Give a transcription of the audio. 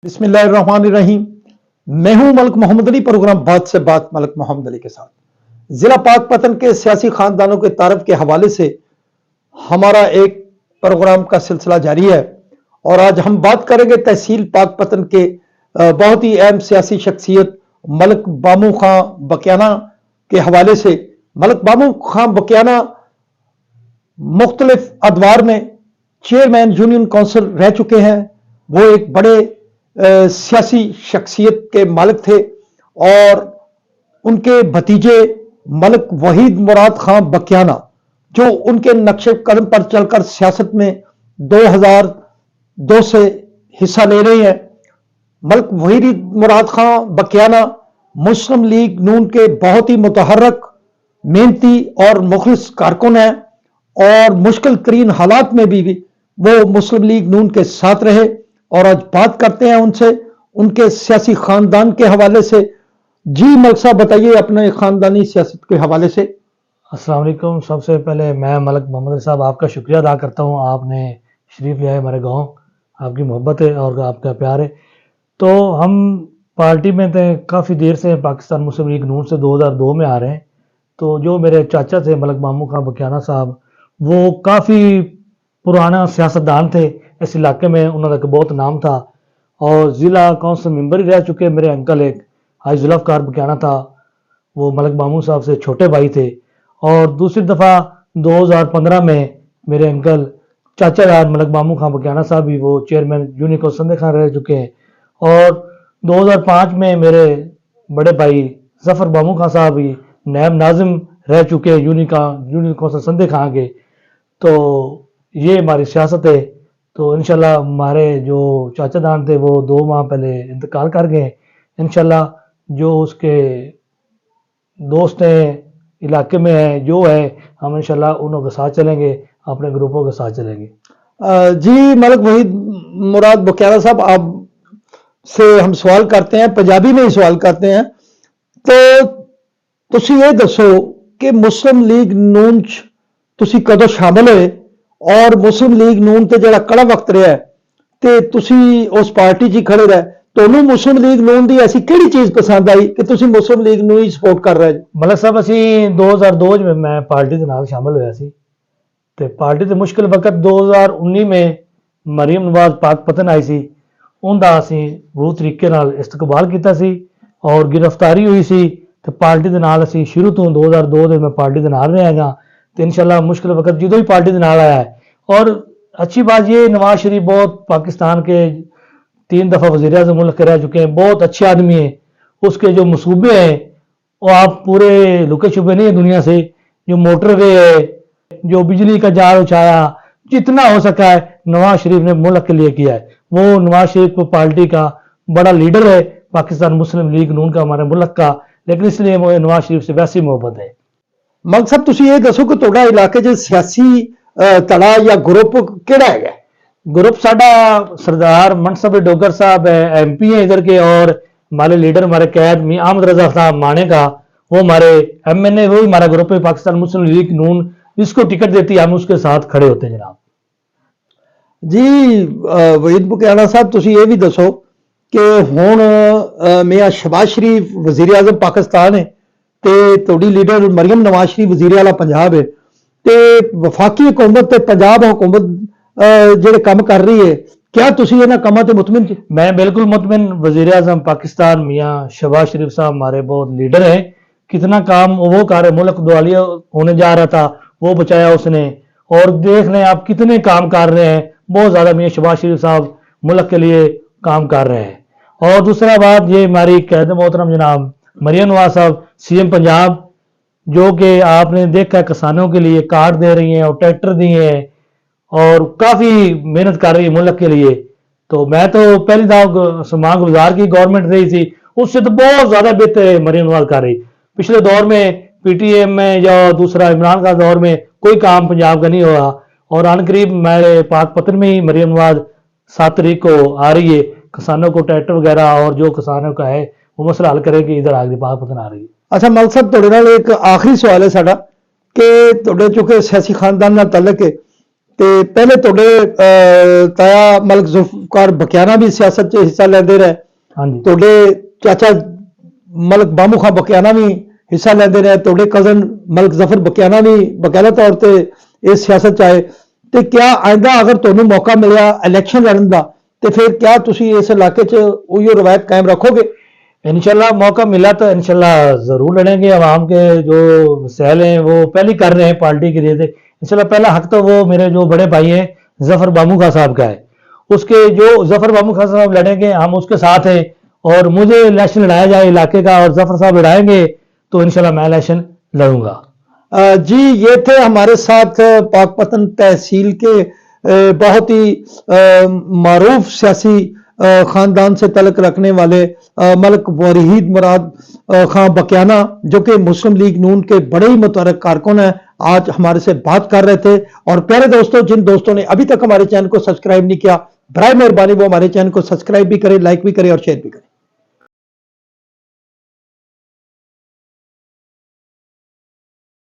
बिस्मिल्लाहिर्रहमानिर्रहीम। मैं हूं मलिक मोहम्मद अली। प्रोग्राम बात से बात मलिक मोहम्मद अली के साथ जिला पाकपतन के सियासी खानदानों के तारफ के हवाले से हमारा एक प्रोग्राम का सिलसिला जारी है और आज हम बात करेंगे तहसील पाकपतन के बहुत ही अहम सियासी शख्सियत मलिक बामू खां बकियाना के हवाले से। मलिक बामू खां बकियाना मुख्तलिफ अदवार में चेयरमैन यूनियन काउंसिल रह चुके हैं। वो एक बड़े सियासी शख्सियत के मालिक थे और उनके भतीजे मलिक वहीद मुराद खां बकियाना जो उनके नक्शे कदम पर चलकर सियासत में 2002 से हिस्सा ले रहे हैं। मलिक वहीद मुराद खां बकियाना मुस्लिम लीग नून के बहुत ही मुतहर्रक, मेहनती और मुखलिस कारकुन हैं और मुश्किल तरीन हालात में भी वो मुस्लिम लीग नून के साथ रहे। और आज बात करते हैं उनसे उनके सियासी खानदान के हवाले से। जी मलिक साहब बताइए अपने खानदानी सियासत के हवाले से। अस्सलाम वालेकुम। सबसे पहले मैं मलिक मोहम्मद अली साहब आपका शुक्रिया अदा करता हूँ। आपने शरीफ लिया है हमारे गांव, आपकी मोहब्बत है और आपका प्यार है। तो हम पार्टी में थे काफ़ी देर से, पाकिस्तान मुस्लिम लीग नून से 2002 में आ रहे हैं। तो जो मेरे चाचा थे मलिक बामू खां बकियाना साहब, वो काफ़ी पुराना सियासतदान थे इस इलाके में, उन्होंने का बहुत नाम था और ज़िला काउंसिल मेंबर ही रह चुके। मेरे अंकल एक हाजी जुल्फ़कार बकियाना था, वो मलिक बामू साहब से छोटे भाई थे। और दूसरी दफ़ा 2015 में मेरे अंकल चाचा यार मलिक बामू खां बकियाना साहब भी वो चेयरमैन यूनियन काउंसिल संदे खान रह चुके हैं। और 2005 में मेरे बड़े भाई जफ़र बामू खां साहब भी नायब नाजिम रह चुके यूनियन काउंसिल संदे खां के। तो ये हमारी सियासत है। तो इंशाल्लाह हमारे जो चाचा दान थे वो 2 माह पहले इंतकाल कर गए। इंशाल्लाह जो उसके दोस्त हैं इलाके में है जो है, हम इंशाल्लाह उन्हों के साथ चलेंगे, अपने ग्रुपों के साथ चलेंगे। जी मलिक वहीद मुराद बकियाना साहब, आप से हम सवाल करते हैं, पंजाबी में ही सवाल करते हैं। तो तुसी ये दसो कि मुस्लिम लीग नून च तुसी कदों शामिल होए और मुस्लिम लीग नून ते जड़ा कड़ा वक्त रहा है ते तुसी उस पार्टी च खड़े रहे, ਤੁਹਾਨੂੰ मुस्लिम लीग नून की ऐसी ਕਿਹੜੀ चीज़ पसंद आई कि तुसी मुस्लिम लीग ਨੂੰ ही सपोर्ट कर रहे? मलिक साहब ਅਸੀਂ 2002 में मैं पार्टी के नाल शामिल होया सी ते पार्टी ते मुश्किल वक्त 2019 में मरीम नवाज पाकपतन आई सी, उनका ਅਸੀਂ बहुत तरीके नाल इस्तकबाल किया सी और गिरफ्तारी हुई सी। ते पार्टी के नाल ਅਸੀਂ शुरू तो 2002 ਦੇ मैं पार्टी के नाल रहा हाँ। तो इंशाल्लाह मुश्किल वक्त जो ही पार्टी के नाल आया है। और अच्छी बात ये, नवाज शरीफ बहुत पाकिस्तान के 3 दफ़ा वज़ीर आज़म मुल्क के रह चुके हैं, बहुत अच्छे आदमी हैं। उसके जो मनसूबे हैं वो आप पूरे लुके छुपे नहीं है दुनिया से। जो मोटरवे है, जो बिजली का जाल उछाया, जितना हो सका है नवाज शरीफ ने मुल्क के लिए किया है। वो नवाज शरीफ को पार्टी का बड़ा लीडर है पाकिस्तान मुस्लिम लीग नून का, हमारे मुल्क का, लेकिन इसलिए वो नवाज शरीफ से वैसी मोहब्बत है। मलिक साहब तुसी ये दसो कि तुहाडा इलाके च सियासी धड़ा या ग्रुप केड़ा है? ग्रुप साडा सरदार मनसब डोगर साहब है, MP है इधर के, और हमारे लीडर हमारे कैद मियां अहमद रजा साहब माने का, वो हमारे MNA, वो हमारा ग्रुप है पाकिस्तान मुस्लिम लीग नून। जिसको टिकट देती है हम उसके साथ खड़े होते हैं जनाब। जी वहीद बकियाना साहब तुसी ये भी दसो कि हुण मियां शहबाज शरीफ वज़ीर आज़म पाकिस्तान है ते तुहाडी लीडर मरियम नवाज शरीफ वज़ीर आला पंजाब है ते वफाकी हुकूमत ते पंजाब हुकूमत ਜਿਹੜੇ ਕੰਮ कर रही है, क्या तुसी इन्हां कामां ते मुतमिन जी? मैं बिल्कुल मुतमिन। वज़ीर आज़म पाकिस्तान मियां शहबाज शरीफ साहब हमारे बहुत लीडर हैं। कितना काम वो कर रहे, मुल्क दिवालिया होने जा रहा था वो बचाया उसने, और देख लें आप कितने काम कर रहे हैं। बहुत ज़्यादा मियां शहबाज शरीफ साहब मुल्क के लिए काम कर रहे हैं। और दूसरा बात ये, हमारी कैद मोहतरम जनाब मरियम नवाज साहब CM पंजाब, जो कि आपने देखा किसानों के लिए कार्ड दे रही हैं और ट्रैक्टर दिए हैं और काफ़ी मेहनत कर रही है मुल्क के लिए। तो मैं तो पहली दफ़ा मां गुलजार की गवर्नमेंट रही थी, उससे तो बहुत ज़्यादा बेहतर मरियम नवाज कर रही। पिछले दौर में PTM में या दूसरा इमरान का दौर में कोई काम पंजाब का नहीं हुआ, और अनकरीब मेरे पाकपतन में ही मरियम नवाज 7 तारीख को आ रही है। किसानों को ट्रैक्टर वगैरह और जो किसानों का है वो मसला हल करेगी, इधर आगे पाकपतन आ रही है। अच्छा मलिक साहब तुहाडे नाल एक आखिरी सवाल है साडा कि तुहाडे चूंकि सियासी खानदान नाल तल्लक है ਤੇ ਪਹਿਲੇ ਤੁਹਾਡੇ ਤਾਇਆ ਮਲਕ ਜ਼ੁਲਫਕਾਰ ਬਕਿਆਨਾ ਵੀ ਸਿਆਸਤ 'ਚ ਹਿੱਸਾ ਲੈਂਦੇ ਰਹੇ, हाँ जी। ਤੁਹਾਡੇ ਚਾਚਾ ਮਲਕ ਬਾਮੂ ਖਾਂ ਬਕਿਆਨਾ ਵੀ ਹਿੱਸਾ ਲੈਂਦੇ ਰਹੇ, ਤੁਹਾਡੇ ਕਜ਼ਨ ਮਲਕ ਜ਼ਫਰ ਬਕਿਆਨਾ ਵੀ ਬਕਾਇਦਾ ਤੌਰ ਤੇ ਇਸ ਸਿਆਸਤ 'ਚ ਆਏ। ਤੇ ਕਿਆ ਆਇੰਦਾ ਅਗਰ ਤੁਹਾਨੂੰ ਮੌਕਾ ਮਿਲਿਆ ਇਲੈਕਸ਼ਨ ਲੜਨ ਦਾ ਤੇ ਫਿਰ ਕਿਆ ਤੁਸੀਂ ਇਸ ਇਲਾਕੇ 'ਚ ਉਹੀ ਰਵਾयत कायम रखोगे? इंशाल्लाह मौका मिला तो इंशाल्लाह जरूर लड़ेंगे। आवाम के जो मसैल हैं वो पहले कर रहे हैं पार्टी के लिए थे। इंशाल्लाह पहला हक तो वो मेरे जो बड़े भाई हैं जफर बामू खां साहब का है, उसके जो जफर बामू खां साहब लड़ेंगे हम उसके साथ हैं, और मुझे इलेक्शन लड़ाया जाए इलाके का और जफर साहब लड़ाएंगे तो इंशाल्लाह मैं इलेक्शन लड़ूंगा। जी ये थे हमारे साथ पाकपतन तहसील के बहुत ही मारूफ सियासी खानदान से तल्लुक़ रखने वाले मलक वरीद मुराद खां बकियाना, जो कि मुस्लिम लीग नून के बड़े ही मुतहर्रिक कारकुन हैं, आज हमारे से बात कर रहे थे। और प्यारे दोस्तों, जिन दोस्तों ने अभी तक हमारे चैनल को सब्सक्राइब नहीं किया, बराए मेहरबानी वो हमारे चैनल को सब्सक्राइब भी करें, लाइक भी करें और शेयर भी करें।